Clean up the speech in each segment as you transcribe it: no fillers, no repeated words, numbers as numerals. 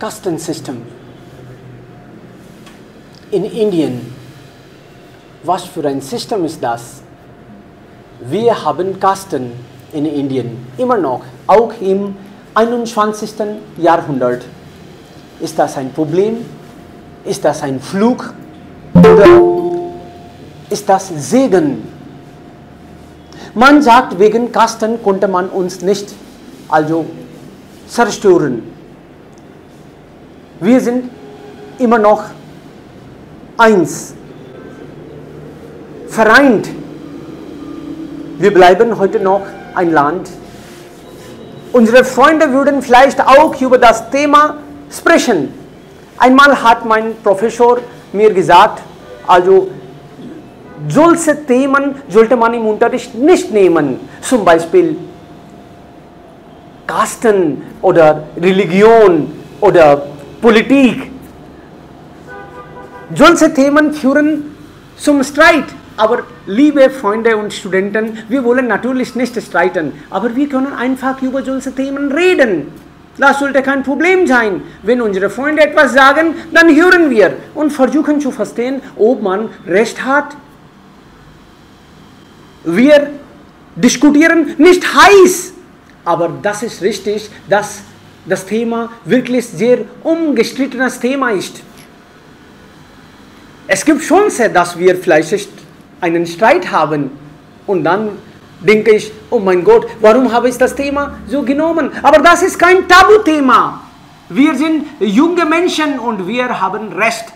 Kasten system in Indien. Was für ein System ist das? Wir haben Kasten in Indien immer noch, auch im 21. Jahrhundert. Ist das ein Problem? Ist das ein Fluch? Oder ist das Segen? Man sagt, wegen Kasten konnte man uns nicht also zerstören. Wir sind immer noch eins, vereint. Wir bleiben heute noch ein Land. Unsere Freunde würden vielleicht auch über das Thema sprechen. Einmal hat mein Professor mir gesagt, also solche Themen sollte man im Unterricht nicht nehmen. Zum Beispiel Kasten oder Religion oder Politik. Solche Themen führen zum Streit. Aber liebe Freunde und Studenten, wir wollen natürlich nicht streiten, aber wir können einfach über solche Themen reden. Das sollte kein Problem sein. Wenn unsere Freunde etwas sagen, dann hören wir und versuchen zu verstehen, ob man Recht hat. Wir diskutieren nicht heiß, aber das ist richtig, dass das Thema wirklich sehr umstrittenes Thema ist. Es gibt Chancen, dass wir vielleicht einen Streit haben und dann denke ich, oh mein Gott, warum habe ich das Thema so genommen? Aber das ist kein Tabuthema. Wir sind junge Menschen und wir haben Recht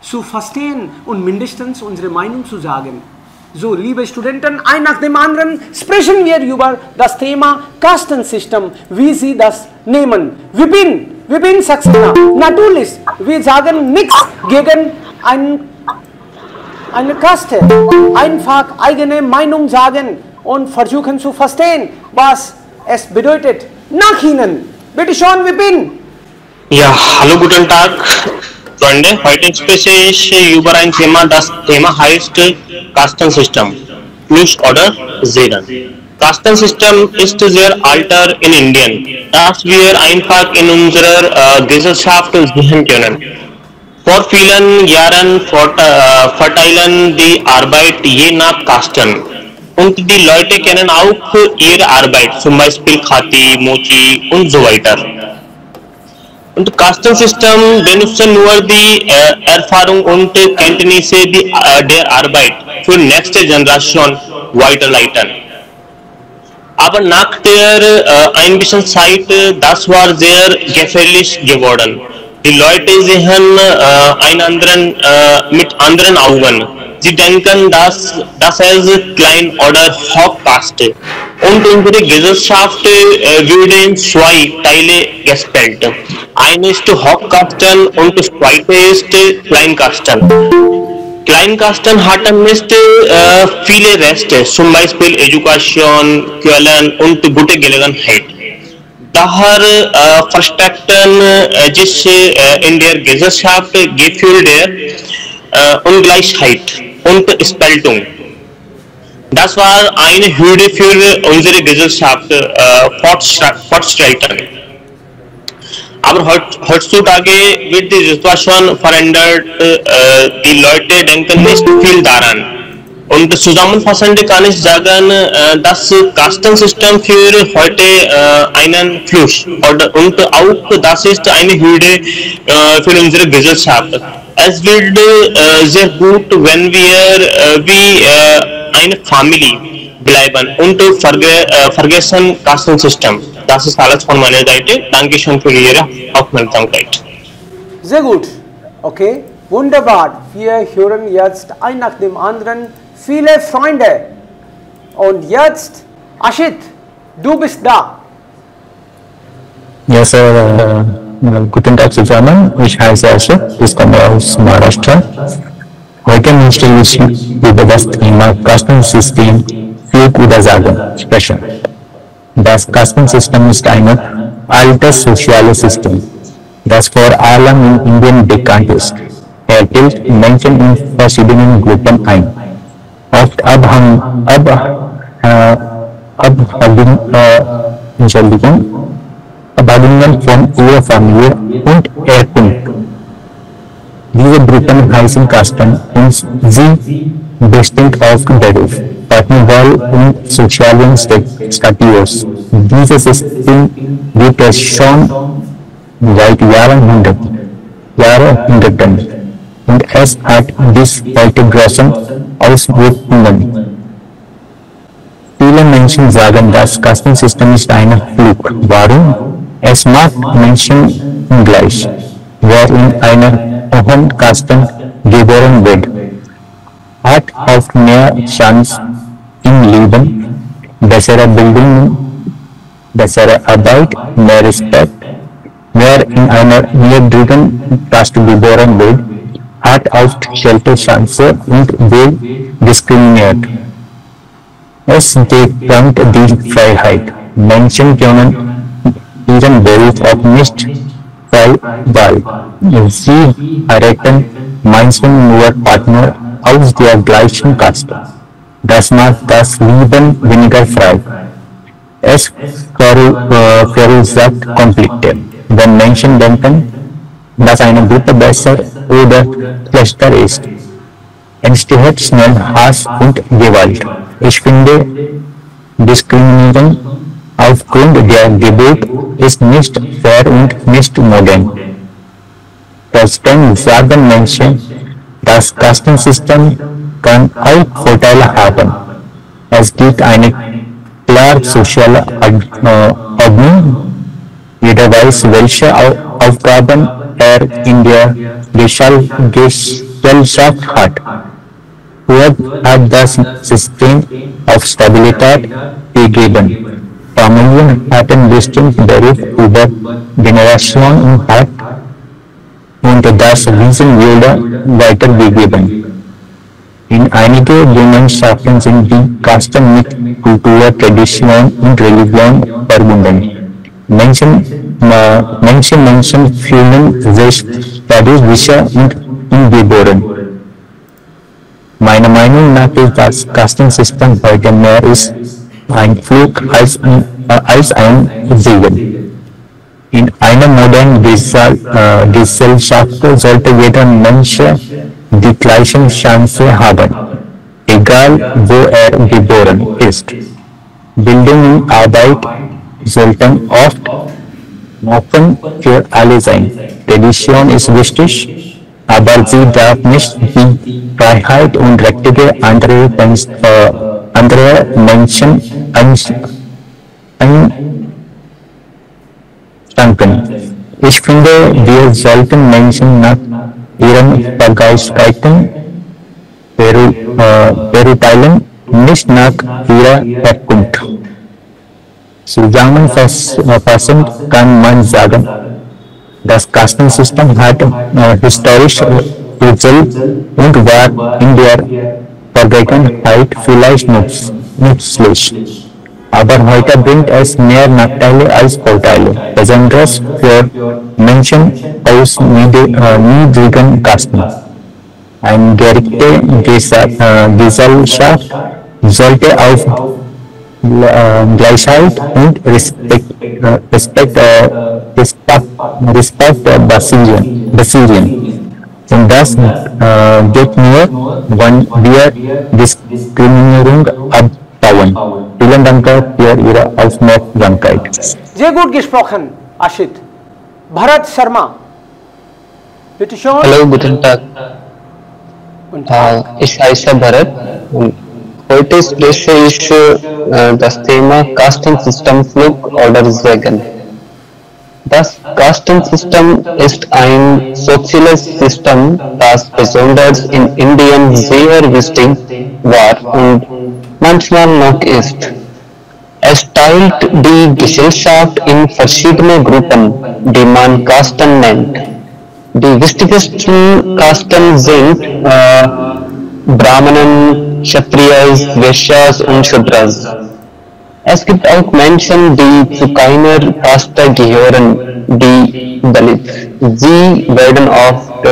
zu verstehen und mindestens unsere Meinung zu sagen. So, liebe Studenten, ein nach dem anderen sprechen wir über das Thema Kastensystem, wie Sie das nehmen. Vipin Saxena, natürlich, wir sagen nichts gegen eine Kaste. Einfach eigene Meinung sagen und versuchen zu verstehen, was es bedeutet. Nach Ihnen. Bitte schon, Vipin. Ja, hallo, guten Tag, Freunde. Heute spreche ich über ein Thema, das Thema heißt Kastensystem, plus oder Segen. Kastensystem ist sehr alter in Indien, das wir einfach in unserer Gesellschaft sehen können. Vor vielen Jahren verteilen die Arbeit je nach Kasten. Und die Leute kennen auch ihre Arbeit, zum Beispiel Khati, Mochi und so weiter. Und Kastensystem benutzen nur die Erfahrung und Kenntnisse der Arbeit für nächste Generation weiterleiten. Aber nach der Einmischungszeit, das war sehr gefährlich geworden. Die Leute sehen einander mit anderen Augen. Sie denken, dass es klein oder hochkaste. Und unsere Gesellschaft würde in zwei Teile gespalten. Eine ist Hochkasten und das zweite ist Kleinkasten. Kleinkasten hatten nicht viele Rechte, zum Beispiel Education, Quellen und gute Gelegenheit. Daher verstärkten sich in der Gesellschaft Gefühl der Ungleichheit und Spaltung. Das war eine Hürde für unsere Gesellschaft fortschreiten. Aber heutzutage wird die Situation verändert. Die Leute denken nicht viel daran. Und zusammenfassend kann ich sagen, das Kastensystem für heute einen Fluss und auch das ist eine Hürde für unsere Gesellschaft. Es wird sehr gut, wenn wir wie eine Familie bleiben und vergessen Kastensystem. Das ist alles von meiner Seite. Dankeschön für Ihre Aufmerksamkeit. Sehr gut. Okay, wunderbar. Wir hören jetzt ein nach dem anderen viele Freunde. Und jetzt, Ashit, du bist da. Ja, Sir. Guten Tag zusammen. Ich heiße Ashit. Ich komme aus Maharashtra. Heute möchte ich über das Thema Kastensystem Fluch oder Segen sprechen. Das Kastensystem ist ein altes soziales System, das vor allem in Indien bekannt ist. Er teilt Menschen in verschiedenen Gruppen ein. Oft Abagungen von ihrer Familie und Herkunft. Diese Gruppen heißen Kasten und sie bestehen auf Beruf, Partnerwahl und sozialen Status. Dieses System gibt es schon seit Jahrhunderten und es hat bis heute große Auswirkungen. Viele Menschen sagen, das Kastensystem ist ein Fluch. Warum? Es macht Menschen ungleich. Wer in einer hohen Kasten geboren wird, hat oft mehr Chance im Leben, bessere Bildung, bessere Arbeit, mehr Respekt. Wer in einer niedrigen Kaste geboren wird, hat oft schlechte Chancen und wird diskriminiert. Es bekommt die Freiheit. Menschen können ihren Beruf auch nicht frei wählen. Sie heiraten meistens nur Partner aus der gleichen Kaste. Das macht das Leben weniger frei. Es verursacht Konflikte. Wenn Menschen denken, dass eine Gruppe besser oder schlechter ist, entsteht schnell Hass und Gewalt. Ich finde, Diskriminierung aufgrund der Geburt ist nicht fair und nicht modern. Trotzdem sagen Menschen, das Kastensystem kann auch Vorteile haben. Es gibt eine klare soziale Ordnung. Jeder weiß, welche Aufgaben er in der Gesellschaft hat. Früher hat das System auf Stabilität gegeben. Familien hatten bestimmten Beruf über Generationen und das Wissen wurde weitergegeben. In einigen Gemeinschaften sind die Kasten mit Kultur, Tradition und Religion verbunden. Menschen fühlen sich dadurch sicher und ungeboren. Meiner Meinung nach ist das Kastensystem heute mehr ein Fluch als ein Segen. In einer modernen Gesellschaft sollte jeder Mensch die gleichen Chancen haben, egal wo er geboren ist. Bildung und Arbeit sollten offen für alle sein. Tradition ist wichtig, aber sie darf nicht die Freiheit und Rechte anderer Menschen einschränken. Ich finde, wir sollten Menschen nach ihren Fähigkeiten beurteilen, nicht nach ihrer Herkunft. Zusammenfassend kann man sagen, das Kastensystem hat historisch Wurzeln und war in der Vergangenheit vielleicht nützlich. Aber heute bringt es mehr Nachteile als Vorteile, besonders für Menschen aus niedrigen Kasten. Eine gerechte Gesellschaft sollte auf Gleichheit und Respekt basieren. Und das geht nur, wenn wir Diskriminierung abbauen. Vielen Dank für Ihre Aufmerksamkeit. Sehr gut gesprochen, Ashit. Bharat Sharma, bitte schön. Hallo, guten Tag. Ich heiße Bharat. Heute spreche ich das Thema Kastensystem Fluch oder Segen. Das Kastensystem ist ein soziales System, das besonders in Indien sehr wichtig war und manchmal noch ist. Es teilt die Gesellschaft in verschiedene Gruppen, die man Kasten nennt. Die wichtigsten Kasten sind Brahmanen, Kshatriyas, Vaishyas und Shudras. Es gibt auch Menschen, die zu keiner Kaste gehören, die Dalits. Sie werden oft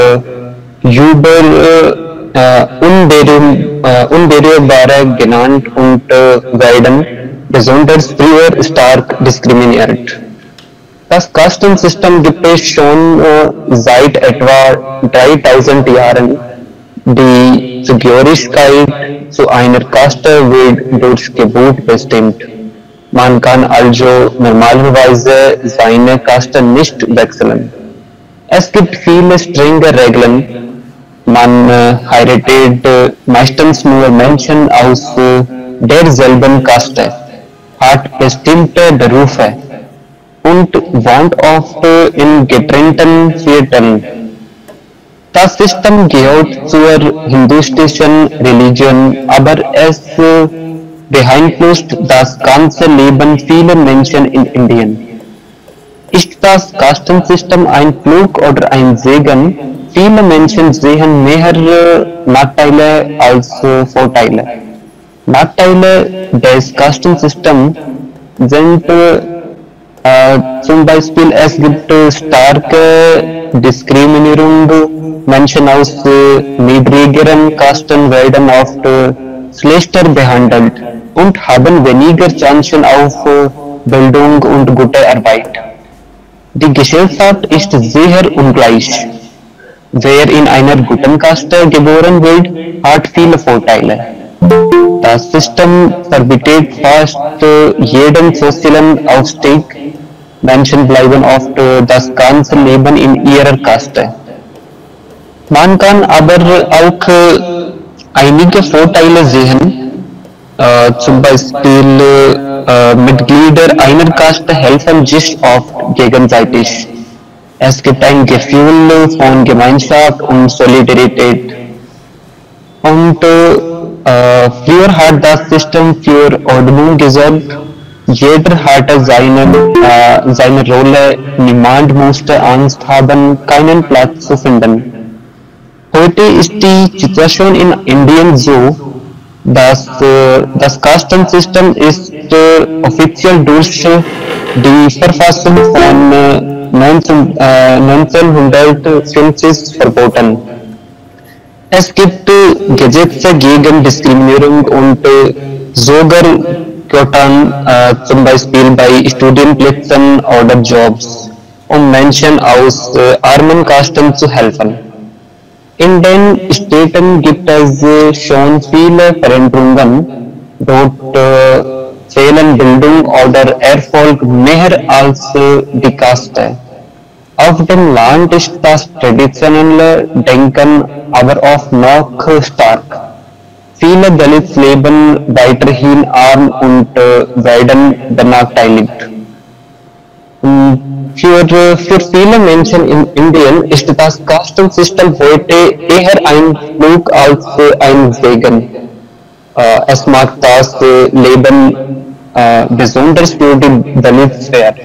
Unberührbare genannt und werden besonders früher stark diskriminiert. Das Kastensystem gibt es schon seit etwa 3000 Jahren. Die Zugehörigkeit zu einer Kaste wird durch Geburt bestimmt. Man kann also normalerweise seine Kaste nicht wechseln. Es gibt viele strenge Regeln. Man heiratet meistens nur Menschen aus derselben Kaste, hat bestimmte Berufe und wohnt oft in getrennten Vierteln. Das System gehört zur hinduistischen Religion, aber es beeinflusst das ganze Leben vieler Menschen in Indien. Ist das Kastensystem ein Fluch oder ein Segen? Viele Menschen sehen mehr Nachteile als Vorteile. Nachteile des Kastensystems sind zum Beispiel, es gibt starke Diskriminierung. Menschen aus niedrigeren Kasten werden oft schlechter behandelt und haben weniger Chancen auf Bildung und gute Arbeit. Die Gesellschaft ist sehr ungleich. Wer in einer guten Kaste geboren wird, hat viele Vorteile. Das System verbietet fast jeden sozialen Aufstieg. Menschen bleiben oft das ganze Leben in ihrer Kaste. Man kann aber auch einige Vorteile sehen, zum Beispiel Mitglieder einer Kaste helfen sich oft gegenseitig. Es gibt ein Gefühl von Gemeinschaft und Solidarität. Und früher hat das System für Ordnung gesorgt. Jeder hatte seine Rolle, niemand musste Angst haben, keinen Platz zu finden. Heute ist die Situation in Indien so, dass das Kastensystem ist offiziell durch die Verfassung von 1950 verboten. Es gibt Gesetze gegen Diskriminierung und sogar Quoten, zum Beispiel bei Studienplätzen oder Jobs, um Menschen aus armen Kasten zu helfen. In den Städten gibt es schon viele Veränderungen. Dort zählen Bildung oder Erfolg mehr als die Kaste. Auf dem Land ist das traditionelle Denken aber oft noch stark. Viele Dalits leben weiterhin arm und werden benachteiligt. Für viele Menschen in Indien ist das Kastensystem heute eher ein Fluch als ein Segen. Es macht das Leben besonders für die Dalits schwer.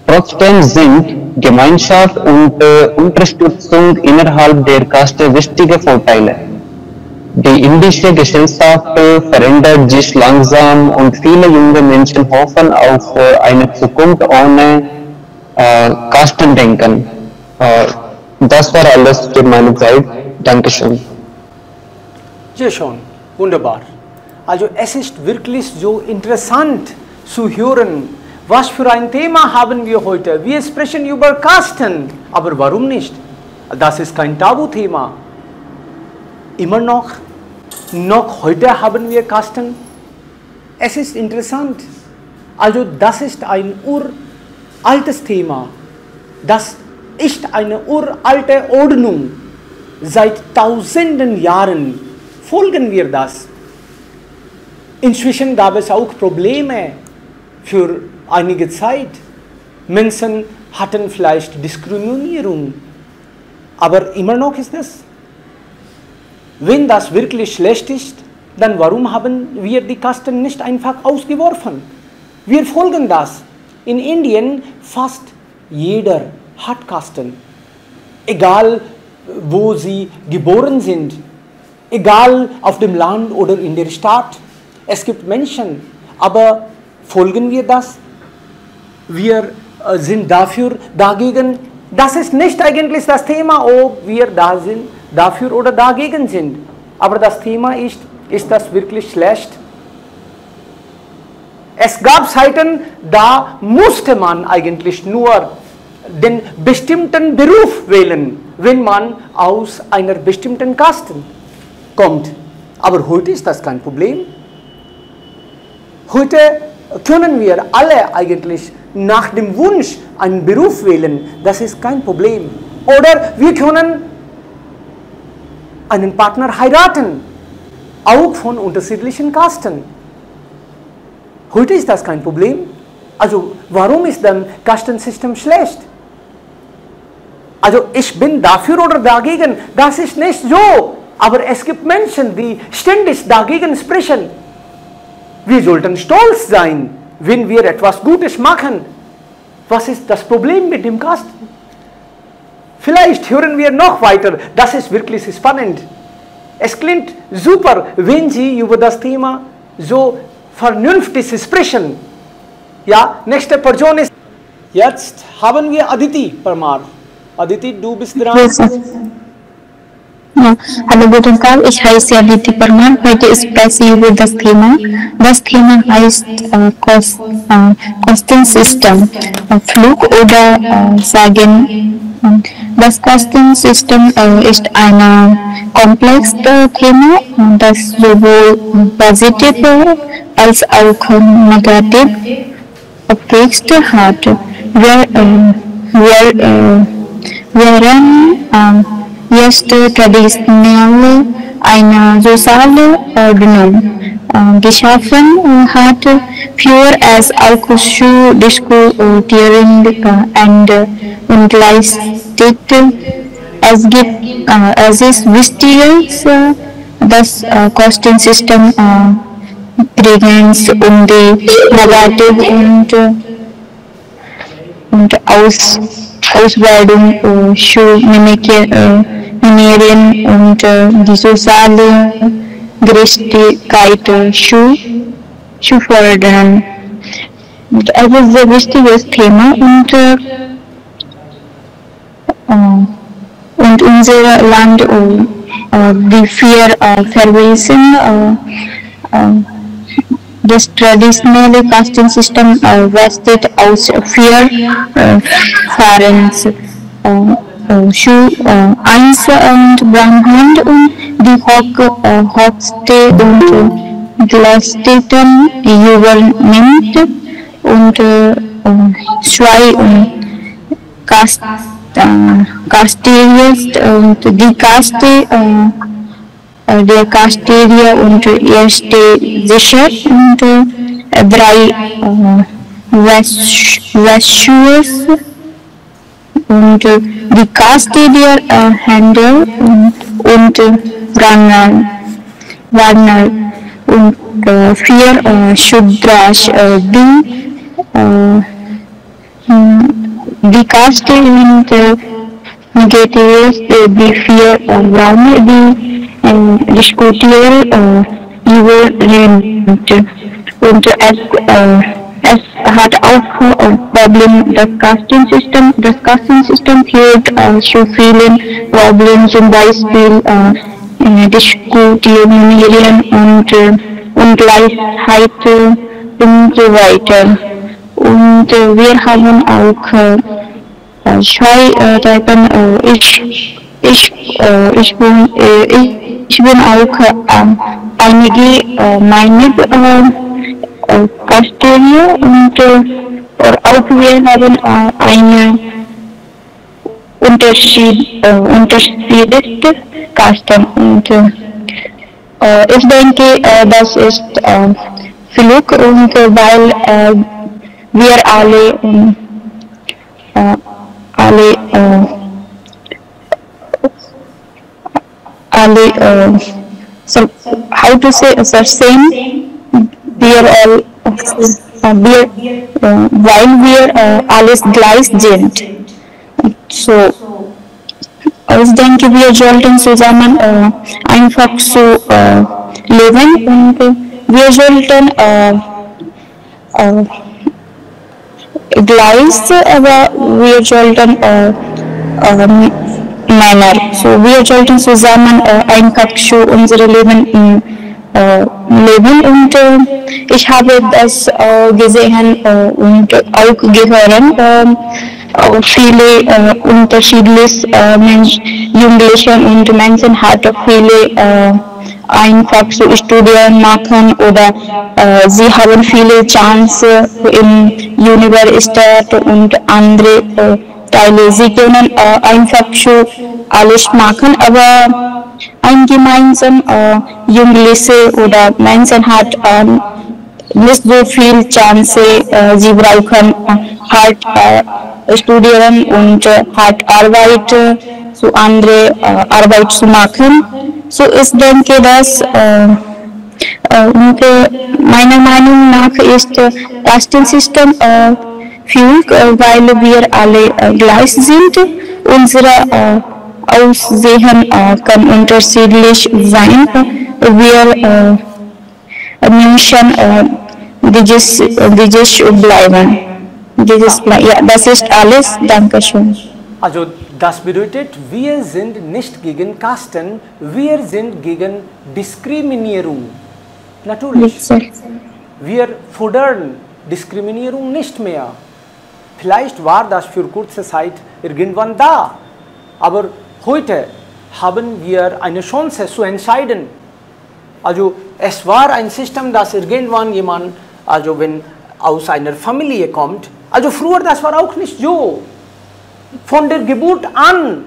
Trotzdem sind Gemeinschaft und Unterstützung innerhalb der Kaste wichtige Vorteile. Die indische Gesellschaft verändert sich langsam und viele junge Menschen hoffen auf eine Zukunft ohne Kastendenken. Das war alles für meine Zeit. Dankeschön. Sehr schön, wunderbar. Also es ist wirklich so interessant zu hören, was für ein Thema haben wir heute. Wir sprechen über Kasten, aber warum nicht? Das ist kein Tabuthema. Immer noch heute haben wir Kasten. Es ist interessant. Also das ist ein uraltes Thema. Das ist eine uralte Ordnung. Seit tausenden Jahren folgen wir das. Inzwischen gab es auch Probleme für einige Zeit. Menschen hatten vielleicht Diskriminierung. Aber immer noch ist das. Wenn das wirklich schlecht ist, dann warum haben wir die Kasten nicht einfach ausgeworfen? Wir folgen das. In Indien fast jeder hat Kasten. Egal wo sie geboren sind, egal auf dem Land oder in der Stadt. Es gibt Menschen, aber folgen wir das? Wir sind dagegen. Das ist nicht eigentlich das Thema, ob wir dafür oder dagegen sind. Aber das Thema ist das wirklich schlecht? Es gab Zeiten, da musste man eigentlich nur den bestimmten Beruf wählen, wenn man aus einer bestimmten Kaste kommt. Aber heute ist das kein Problem. Heute können wir alle eigentlich nach dem Wunsch einen Beruf wählen. Das ist kein Problem. Oder wir können einen Partner heiraten, auch von unterschiedlichen Kasten. Heute ist das kein Problem. Also warum ist dann Kastensystem schlecht? Also ich bin dafür oder dagegen, das ist nicht so. Aber es gibt Menschen, die ständig dagegen sprechen. Wir sollten stolz sein, wenn wir etwas Gutes machen. Was ist das Problem mit dem Kasten? Vielleicht hören wir noch weiter, das ist wirklich spannend. Es klingt super, wenn Sie über das Thema so vernünftig sprechen. Ja, nächste Person ist. Jetzt haben wir Aditi Parmar. Aditi, du bist dran. Yes, sir. Ja, hallo, guten Tag, ich heiße Aditi Parmar. Heute spreche ich über das Thema. Das Thema heißt Kostensystem, Flug oder Sagen. Das Kostensystem ist ein komplexes Thema, das sowohl positive als auch negative Effekte hat. Während jetzt traditionell eine soziale Ordnung geschaffen hat, für es auch zu diskutieren und leistet. Es ist wichtig, das Kostensystem Prägenz und die negative und Auswertung zu minimieren und die soziale Gerechtigkeit zu fördern. Und es ist ein sehr wichtiges Thema und unser Land, wie wir verweisen, das traditionelle Kastensystem besteht aus 4 Phasen. Eins und Brahman und die höchste und letzten übernimmt und 2 Kasteries und die Kaste der Kasteria und erste sicher und 3 Vaishyas und die Kaste der Händler und Warner und 4 Shudras, die Kaste und Negatives, die 4 Brahma, die diskutieren übernimmt und es hat auch ein Problem, das Kastensystem führt zu vielen Problemen, zum Beispiel Diskutieren und Ungleichheit und so weiter. Und wir haben auch 2 Typen. Ich bin auch einige Meinung Kasteria und auch wir haben eine unterschiedliche Kasten und ich denke, das ist Flug und weil wir alle so how to say the same we are all while we are alles gleich sind. So ich denke, wir sollten zusammen einfach so leben und wir sollten gleich, aber wir sollten Männer. So wir sollten zusammen einfach so unser Leben Leben und ich habe das gesehen und auch gehört. Viele unterschiedliche Jugendliche und Menschen hatten viele einfach zu studieren machen oder sie haben viele Chancen in Universität und andere Teile. Sie können einfach so alles machen, aber ein gemeinsam Jugendliche oder Menschen hat nicht so viel Chance. Sie brauchen hart studieren und hart Arbeit zu andere Arbeit zu machen. So ich denke, dass meiner Meinung nach ist Kastensystem fühlt, weil wir alle gleich sind. Unsere Aussehen kann unterschiedlich sein. Wir Menschen dieses bleiben. Ja, das ist alles. Dankeschön. Also das bedeutet, wir sind nicht gegen Kasten, wir sind gegen Diskriminierung. Natürlich. Wir fordern Diskriminierung nicht mehr. Vielleicht war das für kurze Zeit irgendwann da, aber heute haben wir eine Chance zu entscheiden. Also es war ein System, dass irgendwann jemand, also wenn aus einer Familie kommt, also früher das war auch nicht so. Von der Geburt an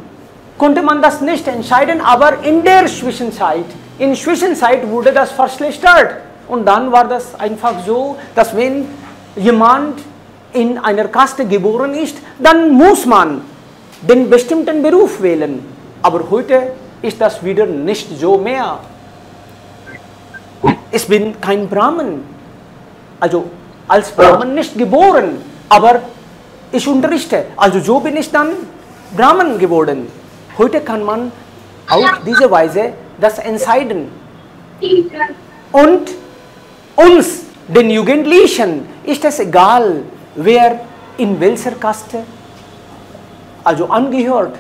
konnte man das nicht entscheiden, aber in der Zwischenzeit wurde das verschlechtert. Und dann war das einfach so, dass wenn jemand in einer Kaste geboren ist, dann muss man den bestimmten Beruf wählen. Aber heute ist das wieder nicht so mehr. Ich bin kein Brahman, also als Brahman nicht geboren, aber ich unterrichte, also so bin ich dann Brahman geworden. Heute kann man auf diese Weise das entscheiden. Und uns, den Jugendlichen, ist es egal, wer in welcher Kaste also angehört.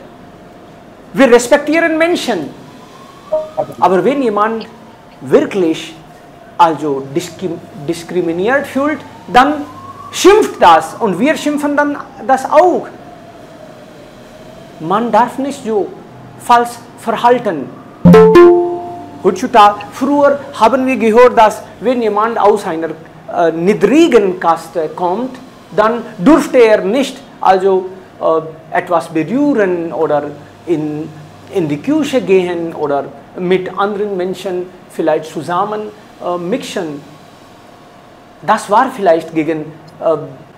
Wir respektieren Menschen, aber wenn jemand wirklich also diskriminiert fühlt, dann schimpft das und wir schimpfen dann das auch. Man darf nicht so falsch verhalten. Heutzutage, früher haben wir gehört, dass wenn jemand aus einer niedrigen Kaste kommt, dann durfte er nicht also etwas berühren oder in die Küche gehen oder mit anderen Menschen vielleicht zusammen mixen. Das war vielleicht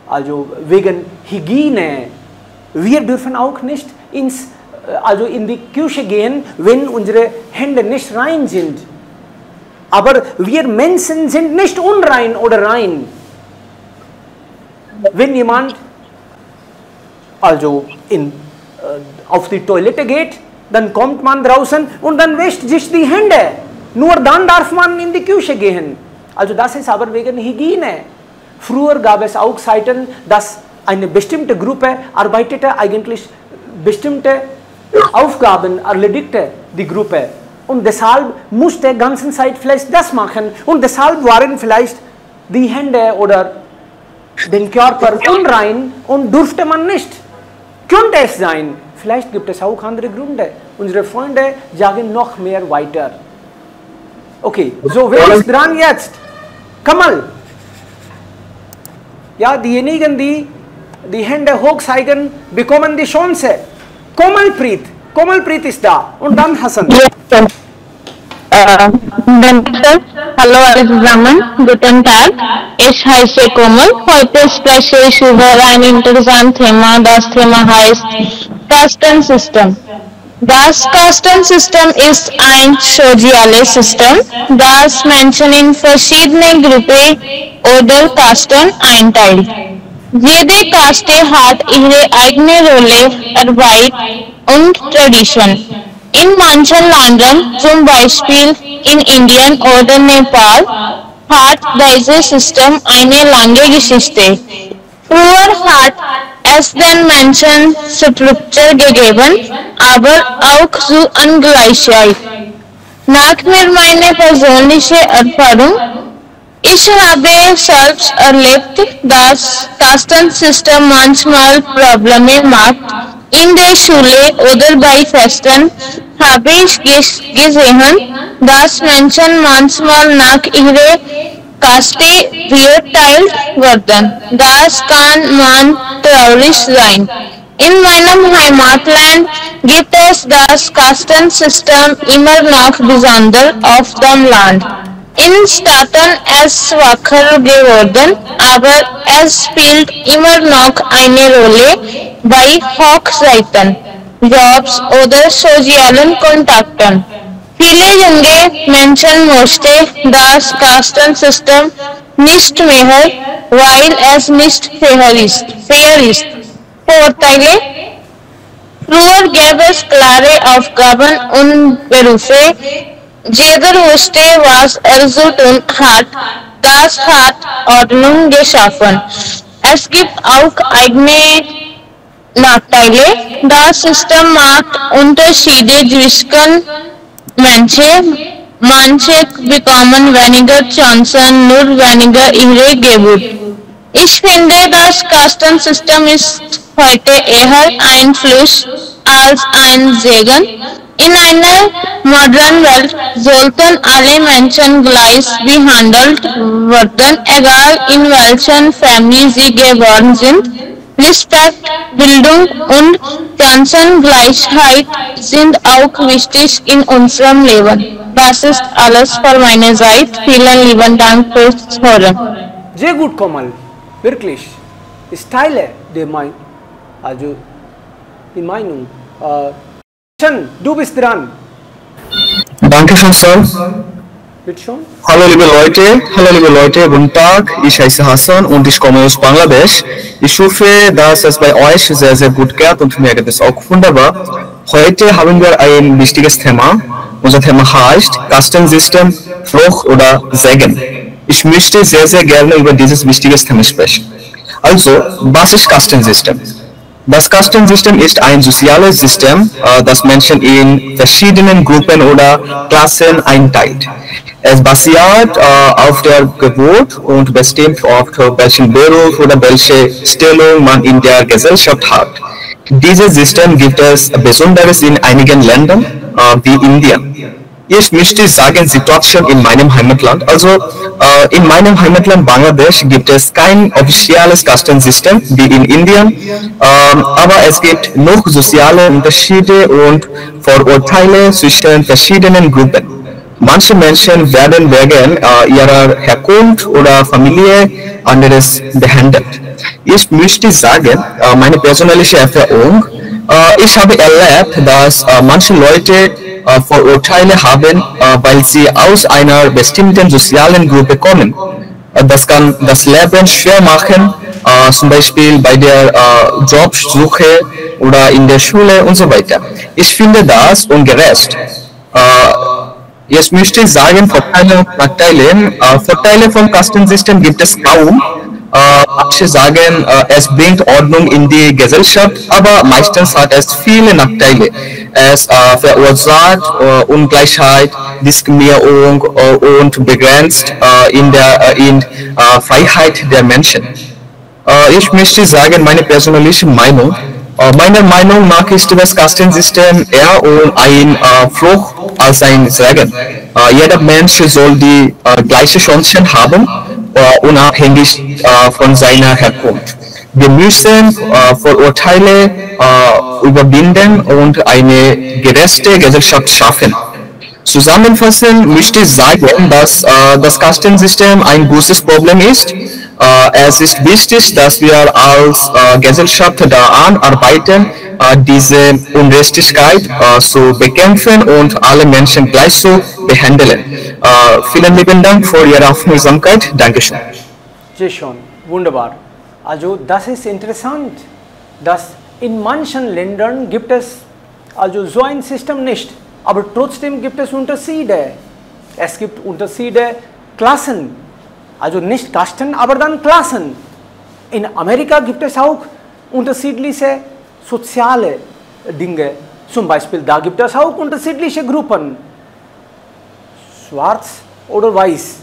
also wegen Hygiene. Wir dürfen auch nicht also in die Küche gehen, wenn unsere Hände nicht rein sind. Aber wir Menschen sind nicht unrein oder rein. Wenn jemand also auf die Toilette geht, dann kommt man draußen und dann wäscht sich die Hände. Nur dann darf man in die Küche gehen. Also das ist aber wegen Hygiene. Früher gab es auch Zeiten, dass eine bestimmte Gruppe arbeitete eigentlich bestimmte Aufgaben, erledigte die Gruppe. Und deshalb musste die ganze Zeit vielleicht das machen. Und deshalb waren vielleicht die Hände oder den Körper unrein und durfte man nicht. Könnte es sein. Vielleicht gibt es auch andere Gründe. Unsere Freunde sagen noch mehr weiter. Okay, so wer ist dran jetzt? Kamal. Ja, diejenigen, die die Hände hoch zeigen, bekommen die Chance. Komalpreet ist da. Und dann Hassan. Hallo zusammen, guten Tag. Ich heiße Komal. Heute spreche ich über ein interessantes Thema. Das Thema heißt Kastensystem. Das Kastensystem ist ein soziales System, das Menschen in verschiedene Gruppen oder Kasten einteilt. Jede Kaste hat ihre eigene Rolle, Arbeit und Tradition. In manchen Ländern, zum Beispiel in Indien oder Nepal, hat dieses System eine lange Geschichte. Früher hat es den Menschen Struktur gegeben, aber auch zu Ungleichheit. Nach mir meine persönliche Erfahrung. Ich habe selbst erlebt, dass Kastensystem manchmal Probleme macht. In der Schule oder bei Festen habe ich gesehen, dass Menschen manchmal nach ihrer Kaste beurteilt werden. Das kann man traurig sein. In meinem Heimatland gibt es das Kastensystem immer noch besonders auf dem Land. In Städten ist schwacher geworden, aber es spielt immer noch eine Rolle bei Hochzeiten, Jobs oder sozialen Kontakten. Viele junge Menschen möchten das Kastensystem nicht mehr, weil es nicht fair ist. Vorteile: Früher gäbe es klare Aufgaben und Berufe. Jeder wusste, was er zu tun hat. Das hat Ordnung geschaffen. Es gibt auch eigene Nachteile. Das System macht Unterschiede zwischen Menschen. Manche bekommen weniger Chancen, nur weniger ihre Geburt. Ich finde, das Kastensystem ist heute eher ein Fluch als ein Segen. In einer modernen Welt sollten alle Menschen gleich behandelt werden, egal in welcher Familie sie geboren sind. Respekt, Bildung und Chancengleichheit sind auch wichtig in unserem Leben. Das ist alles von meiner Seite. Vielen lieben Dank fürs Hören. Sehr gut, Komal. Wirklich. Ich teile die Meinung. Also die Meinung. Du bist dran. Dankeschön, Sir. Bitte schon. Hallo liebe Leute, guten Tag. Ich heiße Hassan und ich komme aus Bangladesch. Ich hoffe, dass es bei euch sehr, sehr gut geht und mir geht es auch wunderbar. Heute haben wir ein wichtiges Thema. Unser Thema heißt Kastensystem, Fluch oder Segen. Ich möchte sehr, sehr gerne über dieses wichtige Thema sprechen. Also, was ist Kastensystem? Das Kastensystem ist ein soziales System, das Menschen in verschiedenen Gruppen oder Klassen einteilt. Es basiert auf der Geburt und bestimmt auf welchen Beruf oder welche Stellung man in der Gesellschaft hat. Dieses System gibt es besonders in einigen Ländern wie Indien. Ich möchte sagen, Situation in meinem Heimatland. Also in meinem Heimatland Bangladesch gibt es kein offizielles Kastensystem wie in Indien, aber es gibt noch soziale Unterschiede und Vorurteile zwischen verschiedenen Gruppen. Manche Menschen werden wegen ihrer Herkunft oder Familie anders behandelt. Ich möchte sagen, meine persönliche Erfahrung, ich habe erlebt, dass manche Leute Vorurteile haben, weil sie aus einer bestimmten sozialen Gruppe kommen. Das kann das Leben schwer machen, zum Beispiel bei der Jobsuche oder in der Schule und so weiter. Ich finde das ungerecht. Jetzt möchte ich sagen, Vorteile und Nachteile. Vorteile vom Kastensystem gibt es kaum. Manche sagen, es bringt Ordnung in die Gesellschaft, aber meistens hat es viele Nachteile. Es verursacht Ungleichheit, Diskriminierung und begrenzt in Freiheit der Menschen. Ich möchte sagen, meine persönliche Meinung. Meiner Meinung nach ist das Kastensystem eher ein Fluch als ein Segen. Jeder Mensch soll die gleiche Chancen haben, unabhängig von seiner Herkunft. Wir müssen Vorurteile überwinden und eine gerechte Gesellschaft schaffen. Zusammenfassend möchte ich sagen, dass das Kastensystem ein großes Problem ist. Es ist wichtig, dass wir als Gesellschaft daran arbeiten, diese Ungerechtigkeit zu bekämpfen und alle Menschen gleich zu behandeln. Vielen lieben Dank für Ihre Aufmerksamkeit. Dankeschön. Sehr schön, wunderbar. Also das ist interessant, dass in manchen Ländern gibt es also so ein System nicht, aber trotzdem gibt es Unterschiede. Es gibt Unterschiede, Klassen, also nicht Kasten, aber dann Klassen. In Amerika gibt es auch unterschiedliche soziale Dinge. Zum Beispiel, da gibt es auch unterschiedliche Gruppen. schwarz oder weiß.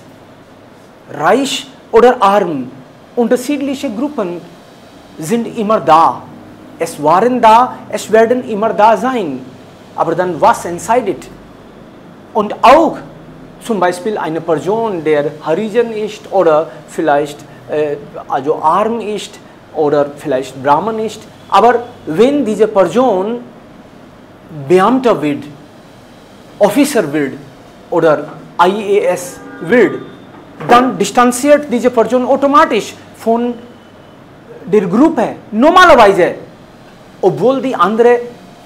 Reich oder arm, unterschiedliche Gruppen sind immer da. Es waren da, es werden immer da sein. Aber dann was entscheidet? Und auch zum Beispiel eine Person, der Harijan ist oder vielleicht also arm ist oder vielleicht Brahman ist. Aber wenn diese Person Beamter wird, Officer wird oder IAS wird, dann distanziert diese Person automatisch von der Gruppe, normalerweise, obwohl die andere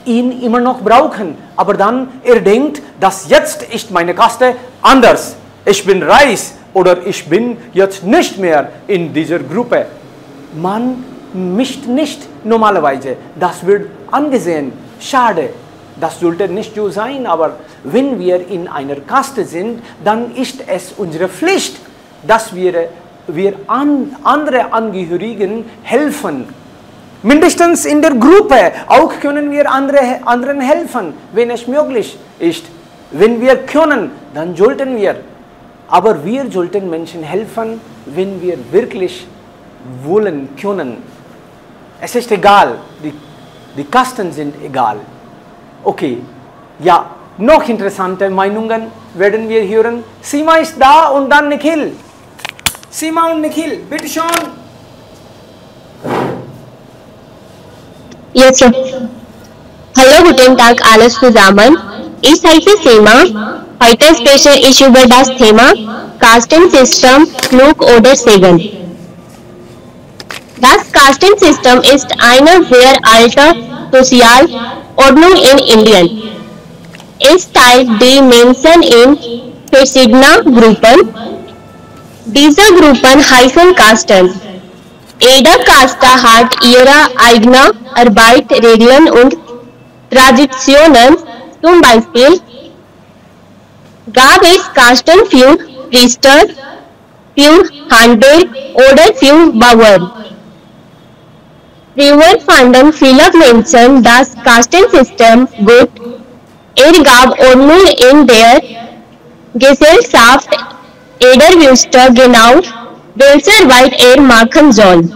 ihn immer noch brauchen. Aber dann denkt, dass jetzt ist meine Kaste anders. Ich bin reich oder ich bin jetzt nicht mehr in dieser Gruppe. Man mischt nicht normalerweise. Das wird angesehen. Schade. Das sollte nicht so sein, aber wenn wir in einer Kaste sind, dann ist es unsere Pflicht, dass wir andere Angehörigen helfen. Mindestens in der Gruppe auch können wir anderen helfen, wenn es möglich ist. Wenn wir können, dann sollten wir. Aber wir sollten Menschen helfen, wenn wir wirklich wollen können. Es ist egal, die Kasten sind egal. Okay, ja, noch interessante Meinungen werden wir hören. Seema ist da und dann Nikhil. Seema und Nikhil, bitte schon. Yes, sir. Hallo, guten Tag, alles zusammen. Ich heiße Seema. Heute spreche ich über das Thema Kastensystem, klug oder Segen. Das Kastensystem ist eine sehr alte Sozialordnung in Indien. Es teilt die Menschen in verschiedene Gruppen. Diese Gruppen heißen Kasten. Jede Kaste hat ihre eigene Arbeit, Regeln und Traditionen. Zum Beispiel gab es Kasten für Priester, für Handel oder für Bauern. Früher fanden viele Menschen das Kastensystem gut. Gab Ordnung in der Gesellschaft. Jeder wusste genau, welche Arbeit machen soll.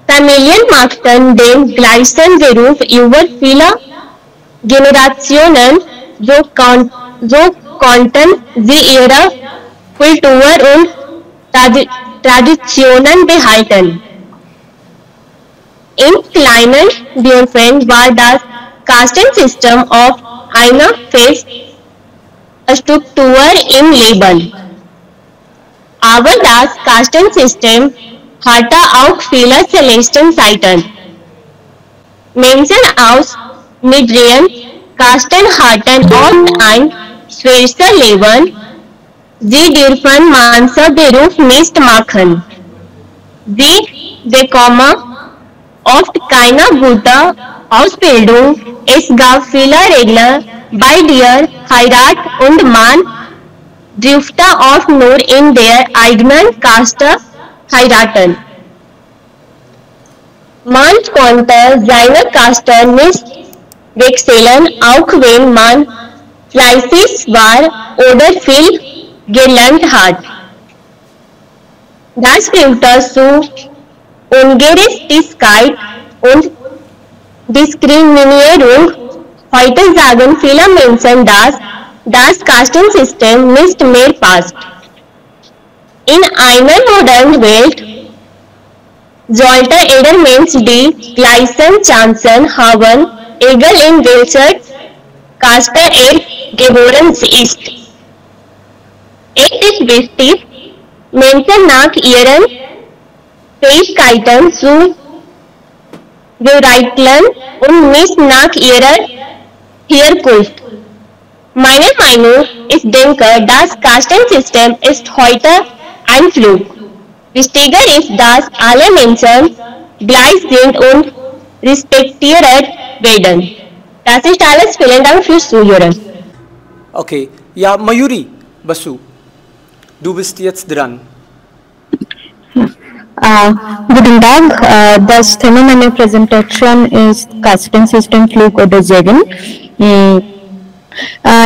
Familien machten den gleichen Beruf über viele Generationen, so konnten sie ihre Kultur und Traditionen behalten. In kleinen Dörfern war das Kastensystem auf eine feste Struktur im Leben. Aber das Kastensystem hatte auch viele schlechte Seiten. Menschen aus niedrigen Kasten hatten oft ein schweres Leben. Sie dürfen manche Beruf nicht machen. Sie bekommen oft keine gute Ausbildung. Es gab viele Regeln bei der Heirat und man durfte oft nur in der eigenen Kaste heiraten. Man konnte seine Kaste nicht wechseln, auch wenn man fleißig war oder viel gelernt hat. Das führte zu Ungerechtigkeit und Diskriminierung. Heute sagen viele Menschen, dass das Kastensystem nicht mehr passt. In einer modernen Welt sollte jeder Mensch die gleichen Chancen haben, egal in welcher Kaste geboren ist. Es ist wichtig, Menschen nach ihren Fähigkeiten zu beurteilen und nicht nach ihrer Herkunft. Meine Meinung, ich denke, das Kastensystem ist heute ein Flug. Wichtiger ist, dass alle Menschen gleich sind und respektiert werden. Das ist alles. Vielen Dank fürs Zuhören. Okay, ja, Mayuri, Basu, du bist jetzt dran. Guten Tag, das Thema meiner Präsentation ist Kastensystem, klug oder Segen.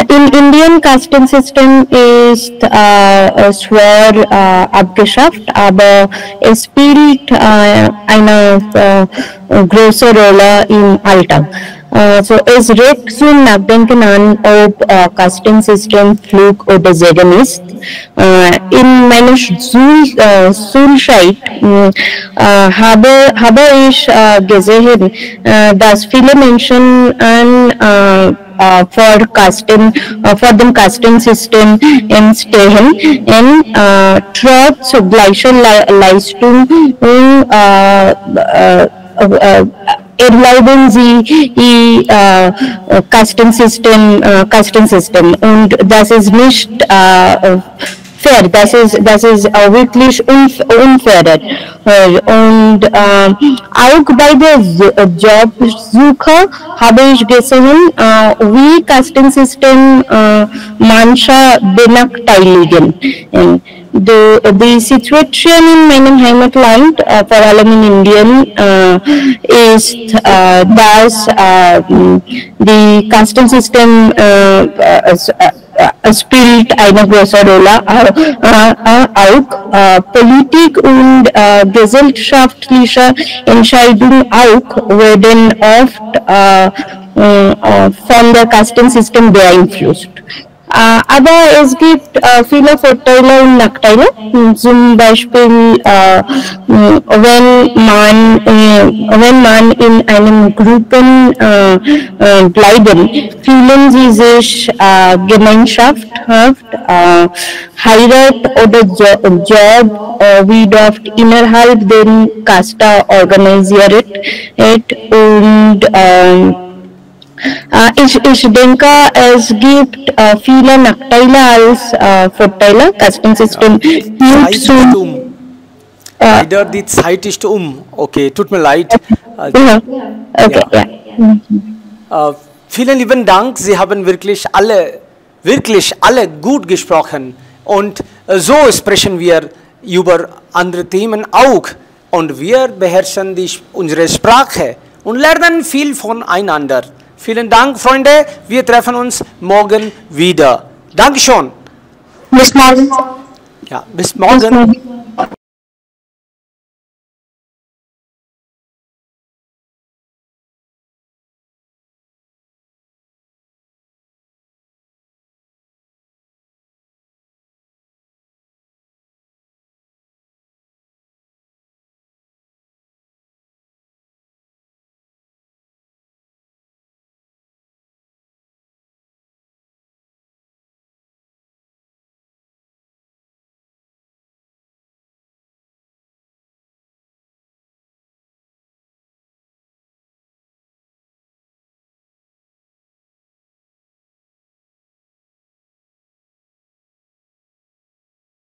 In Indian casting system ist schwer abgeschafft, aber es spielt eine große Rolle im Alltag. So es regt zum Nachdenken an, ob Casting System Flug oder Segen ist. In meiner Schulzeit habe ich gesehen, dass viele Menschen vor dem Casting System stehen und trotz gleicher Leistung erlauben sie die Casting System und das ist nicht fair, das ist wirklich unfair. Und auch bei der Jobsuche habe ich gesehen, wie Casting System manche benachteiligen. The situation in meinem Heimatland, vor allem in Indien, ist, dass die Casting System spielt eine große Rolle. Auch Politik und gesellschaftliche Entscheidungen auch werden oft von der Casting System beeinflusst. Aber es gibt viele Vorteile und Nachteile. Zum Beispiel, wenn man in einem Gruppen bleiben, fühlen sie sich gemeinschaftshaft. Heirat oder Job wird oft innerhalb der Kaste organisiert und ich denke, es gibt viele Nachteile als Vorteile. Casting System leider die Zeit ist Okay, tut mir leid. Okay, ja. Vielen lieben Dank. Sie haben wirklich alle gut gesprochen. Und so sprechen wir über andere Themen auch. Und wir beherrschen unsere Sprache und lernen viel voneinander. Vielen Dank, Freunde. Wir treffen uns morgen wieder. Dankeschön. Bis morgen. Ja, bis morgen.